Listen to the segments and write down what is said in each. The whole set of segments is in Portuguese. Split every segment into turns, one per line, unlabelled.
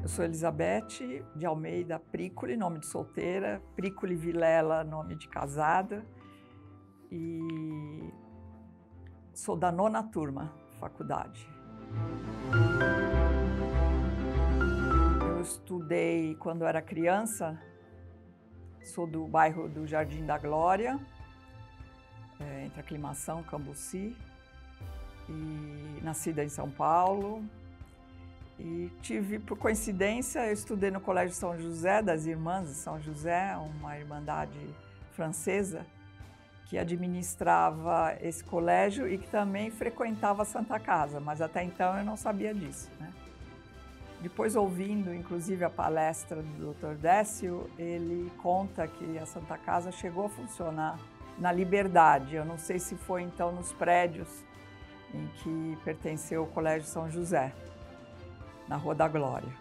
Eu sou Elizabeth de Almeida Prícoli, nome de solteira, Prícoli Vilela, nome de casada, e sou da 9ª turma, faculdade. Eu estudei quando era criança, sou do bairro do Jardim da Glória, entre Aclimação e Cambuci, e nascida em São Paulo. E tive, por coincidência, eu estudei no Colégio São José, das Irmãs de São José, uma irmandade francesa, que administrava esse colégio e que também frequentava a Santa Casa, mas até então eu não sabia disso, né? Depois, ouvindo, inclusive, a palestra do Dr. Décio, ele conta que a Santa Casa chegou a funcionar na Liberdade. Eu não sei se foi, então, nos prédios em que pertenceu o Colégio São José, na Rua da Glória.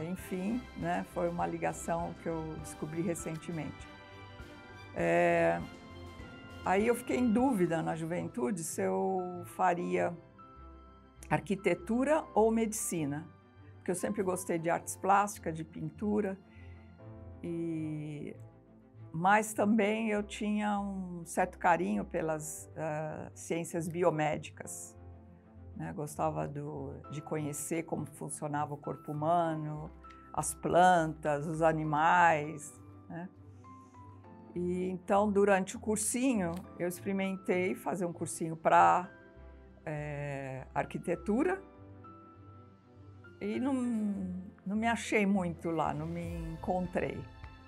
Enfim, né, foi uma ligação que eu descobri recentemente. Aí eu fiquei em dúvida na juventude se eu faria arquitetura ou medicina, porque eu sempre gostei de artes plásticas, de pintura, mas também eu tinha um certo carinho pelas ciências biomédicas. Gostava de conhecer como funcionava o corpo humano, as plantas, os animais, né? E então, durante o cursinho, eu experimentei fazer um cursinho para arquitetura e não me achei muito lá, não me encontrei.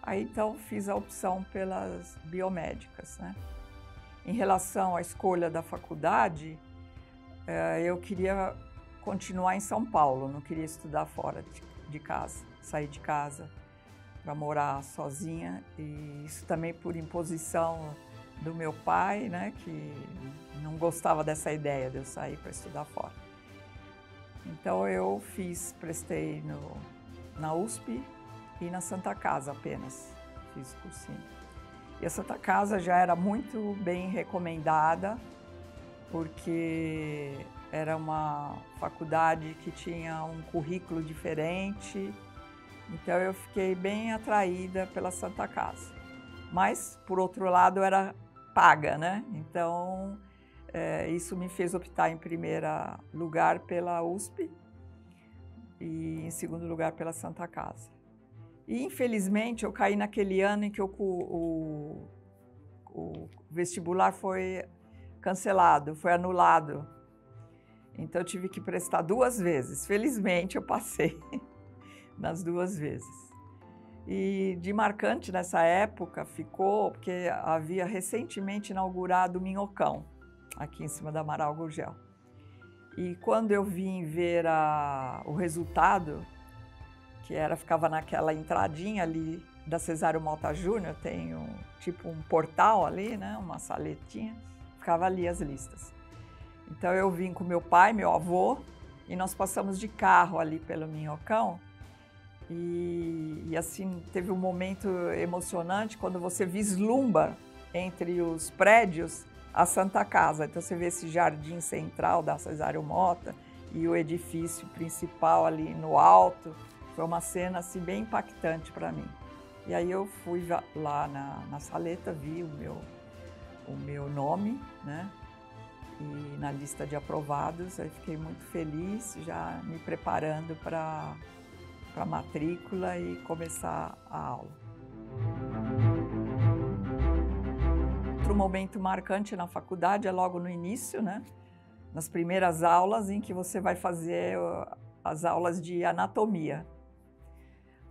Aí, então, fiz a opção pelas biomédicas, né? Em relação à escolha da faculdade, eu queria continuar em São Paulo, não queria estudar fora de casa, sair de casa para morar sozinha, e isso também por imposição do meu pai, né, que não gostava dessa ideia de eu sair para estudar fora. Então eu prestei na USP e na Santa Casa apenas, fiz o cursinho. E a Santa Casa já era muito bem recomendada, porque era uma faculdade que tinha um currículo diferente, então eu fiquei bem atraída pela Santa Casa. Mas, por outro lado, era paga, né? Então, isso me fez optar em primeiro lugar pela USP e em segundo lugar pela Santa Casa. E, infelizmente, eu caí naquele ano em que o vestibular foi cancelado, foi anulado. Então eu tive que prestar 2 vezes. Felizmente eu passei nas 2 vezes. E de marcante nessa época ficou porque havia recentemente inaugurado o Minhocão, aqui em cima da Amaral Gurgel. E quando eu vim ver o resultado, que ficava naquela entradinha ali da Cesário Mota Júnior, tem tipo um portal ali, né, uma saletinha, ficava ali as listas. Então eu vim com meu pai, meu avô, e nós passamos de carro ali pelo Minhocão, e assim teve um momento emocionante quando você vislumbra entre os prédios a Santa Casa. Então você vê esse jardim central da Cesário Mota e o edifício principal ali no alto. Foi uma cena assim bem impactante para mim. E aí eu fui lá na saleta, vi o meu nome, né? E na lista de aprovados, aí fiquei muito feliz, já me preparando para a matrícula e começar a aula. Outro momento marcante na faculdade é logo no início, né? Nas primeiras aulas em que você vai fazer as aulas de anatomia.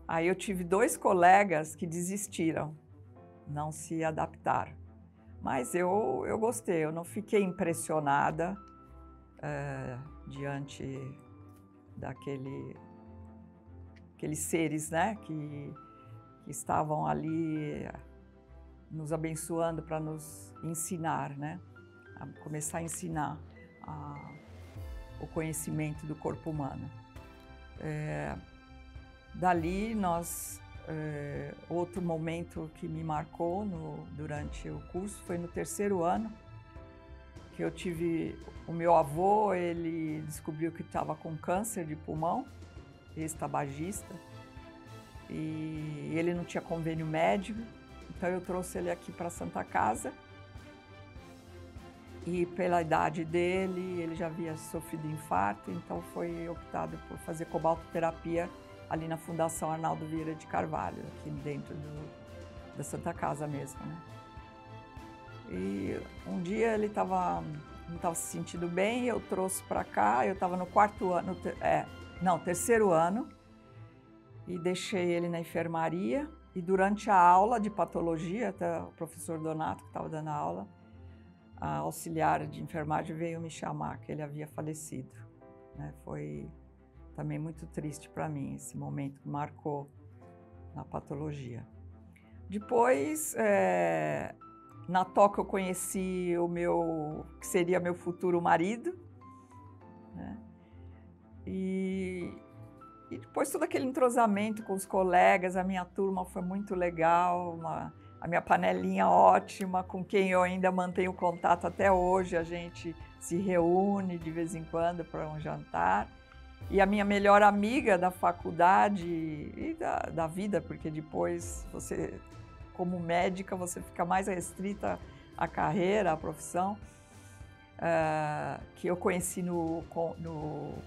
Aí eu tive 2 colegas que desistiram, não se adaptaram. Mas eu gostei, eu não fiquei impressionada diante daqueles seres, né, que estavam ali nos abençoando para nos ensinar, né, a começar a ensinar o conhecimento do corpo humano. Dali outro momento que me marcou durante o curso foi no 3º ano, que eu tive o meu avô, ele descobriu que estava com câncer de pulmão ex-tabagista, e ele não tinha convênio médico, então eu trouxe ele aqui para a Santa Casa. E pela idade dele, ele já havia sofrido infarto, então foi optado por fazer cobaltoterapia ali na Fundação Arnaldo Vieira de Carvalho, aqui dentro da Santa Casa mesmo, né? E um dia ele não estava se sentindo bem, eu trouxe para cá, eu estava no terceiro ano, e deixei ele na enfermaria, e durante a aula de patologia, até o professor Donato, que estava dando a aula, a auxiliar de enfermagem veio me chamar, que ele havia falecido, né? Foi também muito triste para mim, esse momento que marcou na patologia. Depois, na toca eu conheci que seria meu futuro marido, né? E depois todo aquele entrosamento com os colegas, a minha turma foi muito legal, a minha panelinha ótima, com quem eu ainda mantenho contato até hoje, a gente se reúne de vez em quando para um jantar. E a minha melhor amiga da faculdade e da vida, porque depois você, como médica, você fica mais restrita à carreira, à profissão, que eu conheci no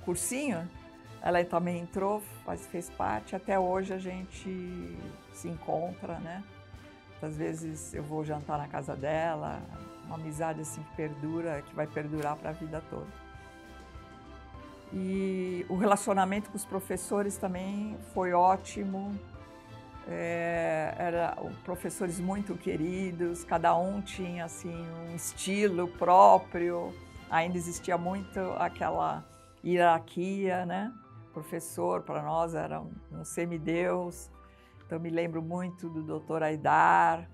cursinho, ela também entrou, fez parte, até hoje a gente se encontra, né? Às vezes eu vou jantar na casa dela, uma amizade assim que perdura, que vai perdurar para a vida toda. E o relacionamento com os professores também foi ótimo, eram professores muito queridos, cada um tinha assim um estilo próprio, ainda existia muito aquela hierarquia, né? O professor para nós era um semideus. Então, me lembro muito do Dr. Aidar,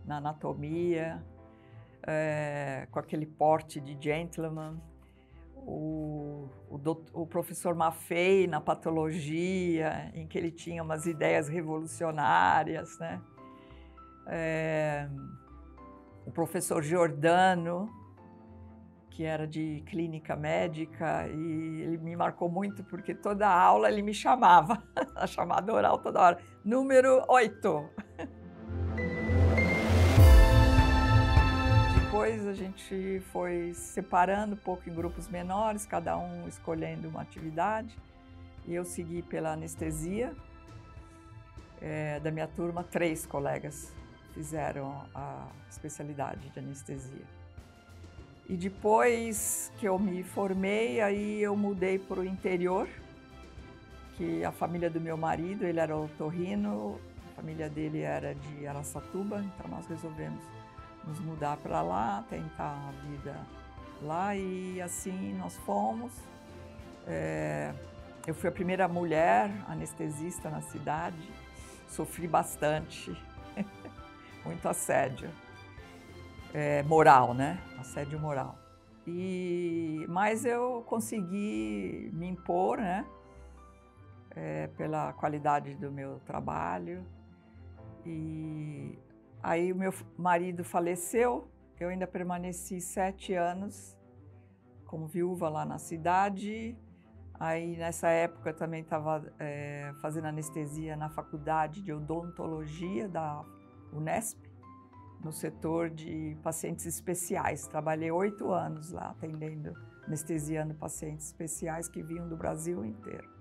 na anatomia, com aquele porte de gentleman. O professor Maffei, na patologia, em que ele tinha umas ideias revolucionárias, né? O professor Giordano, que era de clínica médica, e ele me marcou muito porque toda aula ele me chamava, a chamada oral toda hora, número 8. Depois a gente foi se separando um pouco em grupos menores, cada um escolhendo uma atividade, e eu segui pela anestesia. Da minha turma, 3 colegas fizeram a especialidade de anestesia. E depois que eu me formei, aí eu mudei para o interior, que a família do meu marido, ele era otorrino, a família dele era de Araçatuba, então nós resolvemos nos mudar para lá, tentar a vida lá, e assim nós fomos. Eu fui a primeira mulher anestesista na cidade, sofri bastante, muito assédio. Moral, né? Assédio moral. Mas eu consegui me impor, né? Pela qualidade do meu trabalho. E aí o meu marido faleceu, eu ainda permaneci 7 anos como viúva lá na cidade. Aí nessa época eu também estava fazendo anestesia na faculdade de odontologia da Unesp, no setor de pacientes especiais. Trabalhei 8 anos lá, atendendo, anestesiando pacientes especiais que vinham do Brasil inteiro.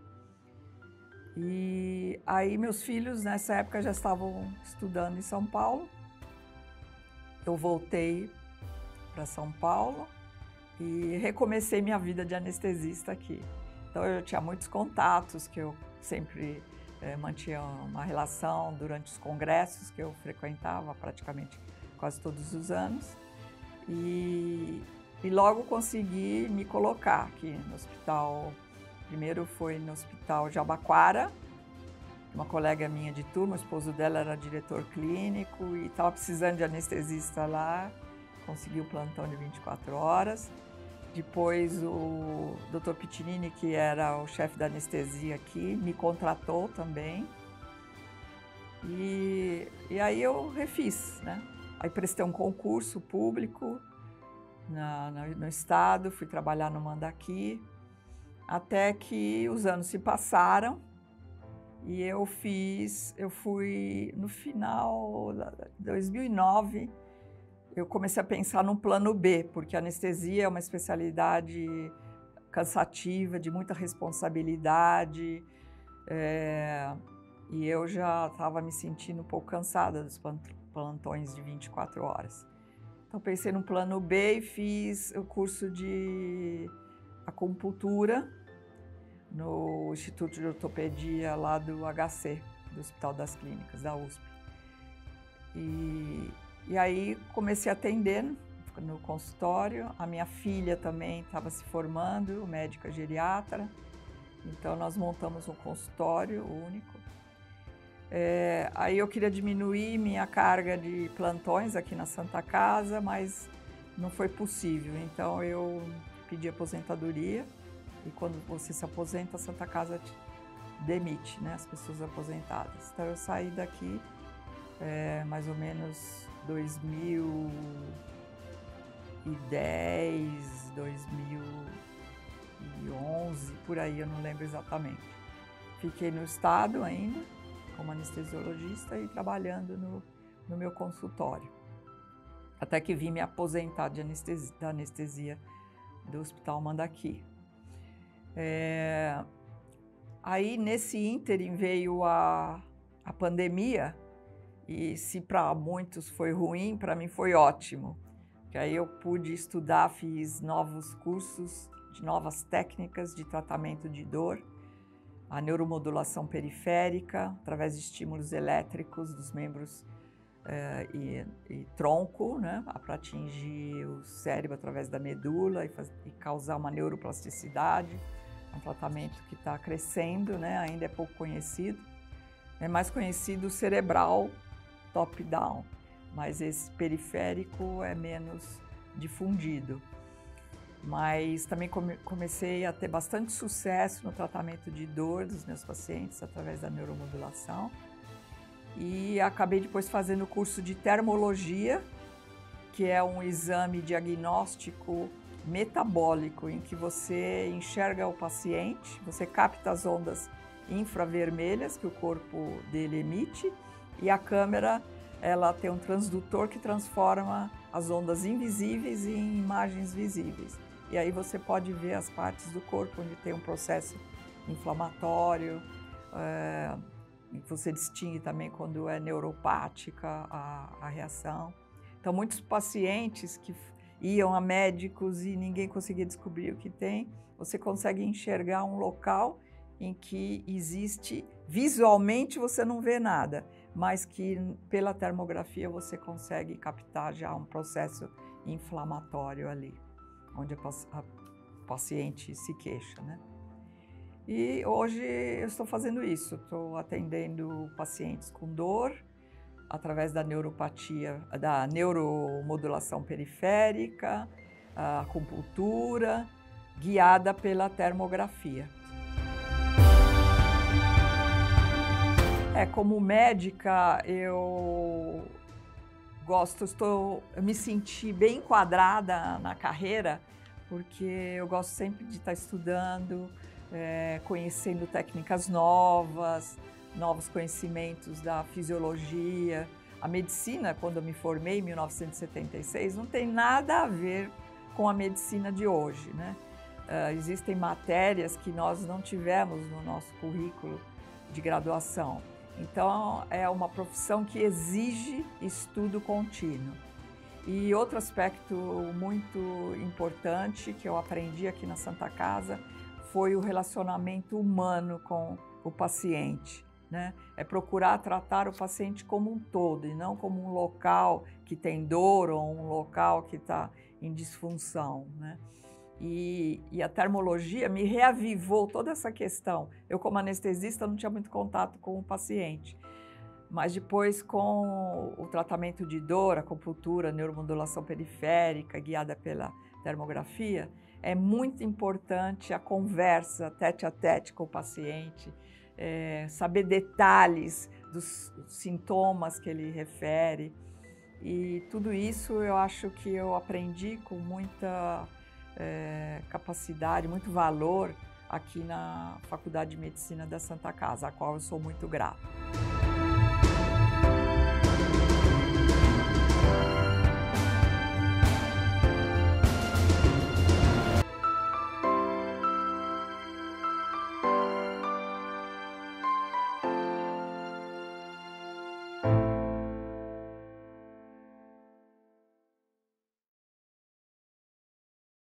E aí meus filhos, nessa época, já estavam estudando em São Paulo. Eu voltei para São Paulo e recomecei minha vida de anestesista aqui. Então eu tinha muitos contatos, que eu sempre mantinha uma relação durante os congressos que eu frequentava praticamente quase todos os anos, e logo consegui me colocar aqui no hospital. Primeiro foi no Hospital Jabaquara, uma colega minha de turma, o esposo dela era diretor clínico e estava precisando de anestesista lá, consegui o plantão de 24 horas. Depois o Dr. Pitinini, que era o chefe da anestesia aqui, me contratou também. E aí eu refiz, né? Aí prestei um concurso público no estado, fui trabalhar no Mandaki, até que os anos se passaram E eu fui no final de 2009, eu comecei a pensar num plano B, porque a anestesia é uma especialidade cansativa, de muita responsabilidade, e eu já estava me sentindo um pouco cansada dos plantões de 24 horas. Então pensei num plano B e fiz o curso de acupuntura no Instituto de Ortopedia lá do HC, do Hospital das Clínicas, da USP. E aí comecei a atender no consultório. A minha filha também estava se formando, médica geriatra, então nós montamos um consultório único. Aí eu queria diminuir minha carga de plantões aqui na Santa Casa, mas não foi possível, então eu pedi aposentadoria. E quando você se aposenta, a Santa Casa te demite, né, as pessoas aposentadas. Então eu saí daqui mais ou menos 2010, 2011, por aí, eu não lembro exatamente. Fiquei no estado ainda, como anestesiologista e trabalhando no meu consultório. Até que vim me aposentar da anestesia do Hospital Mandaki. Aí, nesse ínterim, veio a pandemia, e se para muitos foi ruim, para mim foi ótimo. Porque aí eu pude estudar, fiz novos cursos de novas técnicas de tratamento de dor, a neuromodulação periférica, através de estímulos elétricos dos membros e tronco, né, para atingir o cérebro através da medula e causar uma neuroplasticidade. É um tratamento que está crescendo, né, ainda é pouco conhecido. É mais conhecido o cerebral top-down, mas esse periférico é menos difundido. Mas também comecei a ter bastante sucesso no tratamento de dor dos meus pacientes através da neuromodulação. E acabei depois fazendo o curso de termologia, que é um exame diagnóstico metabólico, em que você enxerga o paciente, você capta as ondas infravermelhas que o corpo dele emite, e a câmera, ela tem um transdutor que transforma as ondas invisíveis em imagens visíveis. E aí você pode ver as partes do corpo onde tem um processo inflamatório, você distingue também quando é neuropática a reação. Então, muitos pacientes que iam a médicos e ninguém conseguia descobrir o que tem, você consegue enxergar um local em que existe, visualmente você não vê nada, mas que pela termografia você consegue captar já um processo inflamatório ali, onde a paciente se queixa, né? E hoje eu estou fazendo isso, estou atendendo pacientes com dor, através da neuropatia, da neuromodulação periférica, a acupuntura, guiada pela termografia. Como médica, eu me senti bem enquadrada na carreira, porque eu gosto sempre de estar estudando, conhecendo técnicas novos conhecimentos da fisiologia. A medicina, quando eu me formei em 1976, não tem nada a ver com a medicina de hoje, né? Existem matérias que nós não tivemos no nosso currículo de graduação. Então, é uma profissão que exige estudo contínuo. E outro aspecto muito importante que eu aprendi aqui na Santa Casa foi o relacionamento humano com o paciente, né? É procurar tratar o paciente como um todo e não como um local que tem dor ou um local que está em disfunção, né? E a termologia me reavivou toda essa questão. Eu, como anestesista, não tinha muito contato com o paciente, mas depois, com o tratamento de dor, acupuntura, neuromodulação periférica, guiada pela termografia, é muito importante a conversa tete a tete com o paciente, saber detalhes dos sintomas que ele refere. E tudo isso eu acho que eu aprendi com muita capacidade, muito valor, aqui na Faculdade de Medicina da Santa Casa, a qual eu sou muito grata.